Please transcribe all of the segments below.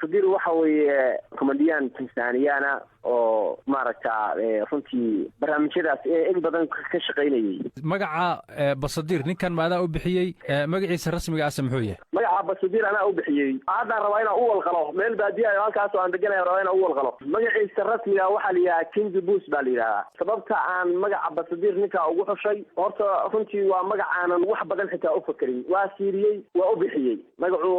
basadir waxa weeye comedian Tansaaniyaana oo maaragta runtii barnaamijyadaas in badan ka shaqeynayay. magaca basadir ninkan maada u bixiyay magaciisa rasmiga ah muxuu yahay? magaca basadir ana u bixiyay hadda rabaa inaan u walqalo meel baadiya halkaas oo aan deganahay rabaa inaan u walqalo. magaciisa rasmiga waxa la yiraahdaa King Bus baa la yiraahdaa. sababta aan magaca basadir ninka ugu xushay horta runtii waa magac aanan wax badan xitaa u fakirin. waa siiriyay waa u bixiyay magacu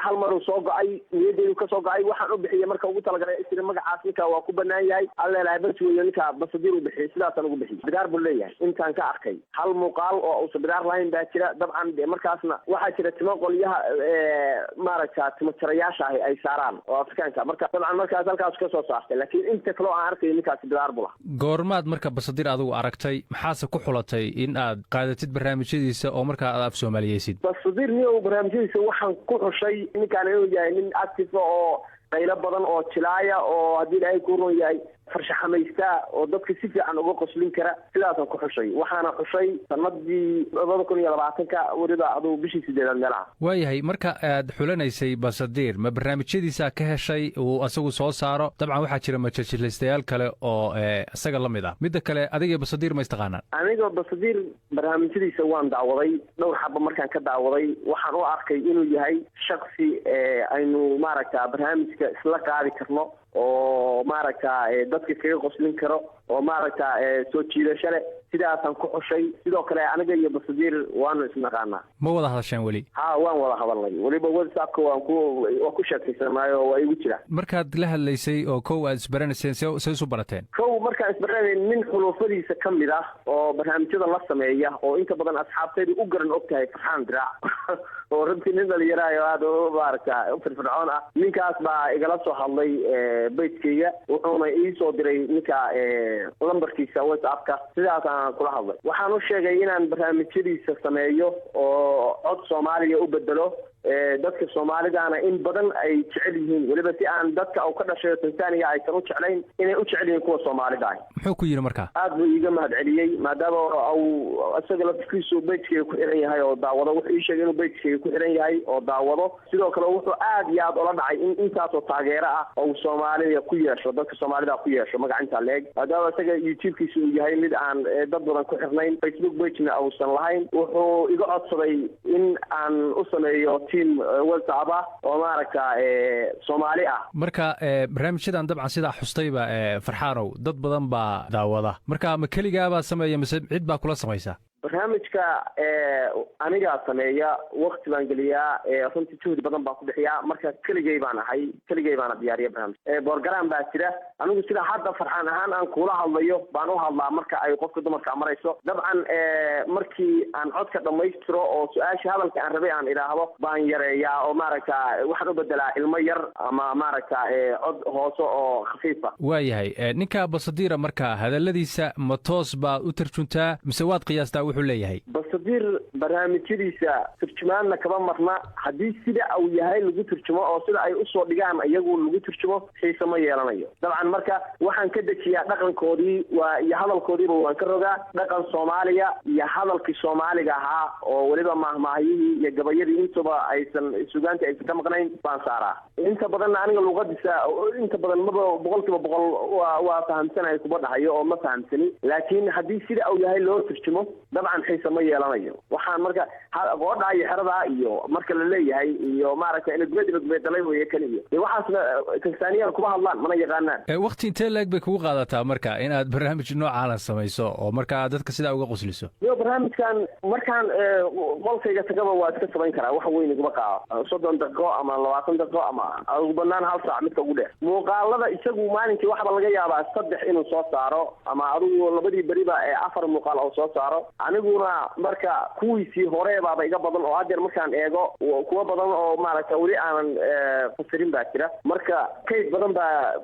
hal mar uu soo go'ay niyadeydu ka soo go'ay waxaan u bixiyay marka ugu talagalay isla magacaas ninka waa ku banaan yahay alla ilaahay bas weeyo ninka basadir u bixiyay sidaas aan ugu bixiyay. bidaar buu leeyahay intaan ka arkay hal muuqaal oo uu bidaar lahayn baa jira dabcan markaasna waxa jira timo qolyaha maaragta timo tirayaasha ay saaraan oo Afrikaanka marka dabcan markaas halkaas ka soo saartay laakiin inta kale aan arkay ninkaas bidaar buu lahaa. goormaad marka basadir adigu aragtay maxaase ku xulatay in aad qaadatid barnaamijyadiisa oo marka aad af Soomaaliyeysid? basadir niyo barnaamijyadiisa waxaan ku xushay ninkaan inuu yahay nin active oo qaylo badan oo jilaaya oo haddii ilaahay ku run yahay farshaxamaysta oo dadka si fiican uga qoslin kara sidaasaan ku xushay. waxaana xushay sanadii 2020 wariba aduu bishii 8 meelaha. waayahay marka aad xulanaysay basadir ma barnaamijyadiisa ka heshay uu asagu soo saaro? dabcan waxaa jira majalistayaal kale oo isaga la mid ah. midda kale adiga basadir ma istaqaanaan? aniga basadir barnaamijyadiisa waan daawaday dhowr xabba markaan ka daawaday waxaan u arkay inuu yahay shakhsi aynu maaragta barnaamijka isla qaadi karno oo maaragta dadka kaga qoslin karo oo maaragta soo jiidasho leh sidaasaan ku xushay. sidoo kale aniga iyo basadir waanu isnaqaanaa. ma wada hadasheen weli? waan wada hadalnay weliba WhatsApp-ka waan ku sheekaysanay oo waa igu jira. markaad la hadlaysay oo kow aad isbaranayseen see isu barateen? kow markaan isbaranay nin xulufadiisa ka mid ah oo barnaamijyada la sameeya oo inta badan asxaabteedu u garan og tahay Farxaan Diraac oo runtii nin dhalinyaro aad u maaragta u firfircoon ah. ninkaas baa igala soo hadlay beydkayga wuxuuna ii soo diray ninka lambarkiisa WhatsApp-ka sidaas aan kula hadlay. waxaan u sheegay inaan barnaamijyadiisa sameeyo oo cod Soomaaliya u bedelo dadka Soomaalidaana in badan ay jecel yihiin waliba si aan dadka oo ka dhashay Tansaaniya ay u jeclayn inay u jecel yihiin kuwa Soomaalida ah. muxuu ku yiri marka? aad buu iga mahadceliyay maadaama uu asaga lafkiisu beydkiisa ku xiran yahay oo daawado. wuxuu ii sheegay inuu beydkiisa ku xiran yahay oo daawado. sidoo kale wuxuu aad iyo aad ula dhacay in intaas oo taageero ah oo Soomaalida ku yeesho dadka Soomaalida ku yeesho magacinta leeg maadaama asaga YouTube-kiisa uu yahay mid aan dad badan ku xirnayn Facebook page-na uusan lahayn. wuxuu iga codsaday in aan u sameeyo WhatsApp oo maaragta Soomaali ah. marka barnaamijyadan dabcan sida xustayba Farxaanow dad badan baa daawada. marka ma kaligaa baa sameeya mise cid baa kula samaysa? barnaamijka aniga sameeya waqti baan geliyaa runtii juhdi badan baan ku bixiyaa. marka keligay baan ahay keligay baan diyaariyaa barnaamij program baa jira. anigu sida hadda Farxaan ahaan aan kula hadlayo baan u hadlaa marka ay qofka dumarka marayso. dabcan markii aan codka dhamaystiro oo su'aasha hadalka aan rabay aan iraahdo baan yareeyaa oo maaragta waxaan u bedelaa ilmo yar ama maaragta cod hoose oo khafiifa. waayahay ninka basadira marka hadaladiisa ma toos baa u tarjuntaa mise waad qiyaastaa wuxuu leeyahay? basadir barnaamijyadiisa turjumaanna kaba marna haddii sida uu yahay lagu turjumo oo sida ay usoo dhigaan iyagu lagu turjumo xiise ma yeelanayo. dabcan marka waxaan ka dejiyaa dhaqankoodii iyo hadalkoodiiba waan ka rogaa dhaqan Soomaaliya iyo hadalkii Soomaaliga ahaa oo weliba mahmaahiyihii iyo gabayadii intaba aysan sugaanta aysan ka maqnayn baan saaraa. inta badanna aniga luqadiisa inta badan maba 100% waa fahamsanahay kuba dhahayo oo ma fahamsani laakiin haddii sida uu yahay loo turjumo dabcan xiise ma yeelanayo. waxaan marka qoodha iyo xerada iyo marka la leeyahay iyo maaragta in gubad dalay weeye kaliya waxaasna Tansaaniya kuma hadlaan mana yaqaanaan. waqti intee leeg bay kugu qaadataa marka in aad barnaamij noocan samayso oo marka dadka sida uga qosliso? barnaamijkan markaan qolkayga tagaba waa iska samayn karaa wax weyn iguma qaado 30 daqiiqo ama 20 daqiiqo ama ugu banaan hal saac midka ugu dheer. muuqaalada isagu maalinkii waxba laga yaabaa 3 inuu soo saaro ama adigu labadii bariba 4 muuqaal oo soo saaro. aniguna marka kuwiisii hore baaba iga badan oo hadda markaan eego kuwa badan oo maaragta wali aanan fasirin baa jira. marka kayd badan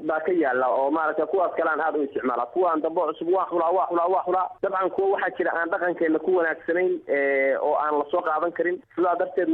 baa ka yaala oo maaragta kuwaas kale aan aad u isticmaala. kuwaan dambe cusub waa xula dabcan kuwa waxaa jira aan dhaqankeena ku wanaagsanayn oo aan la soo qaadan karin. sidaa darteed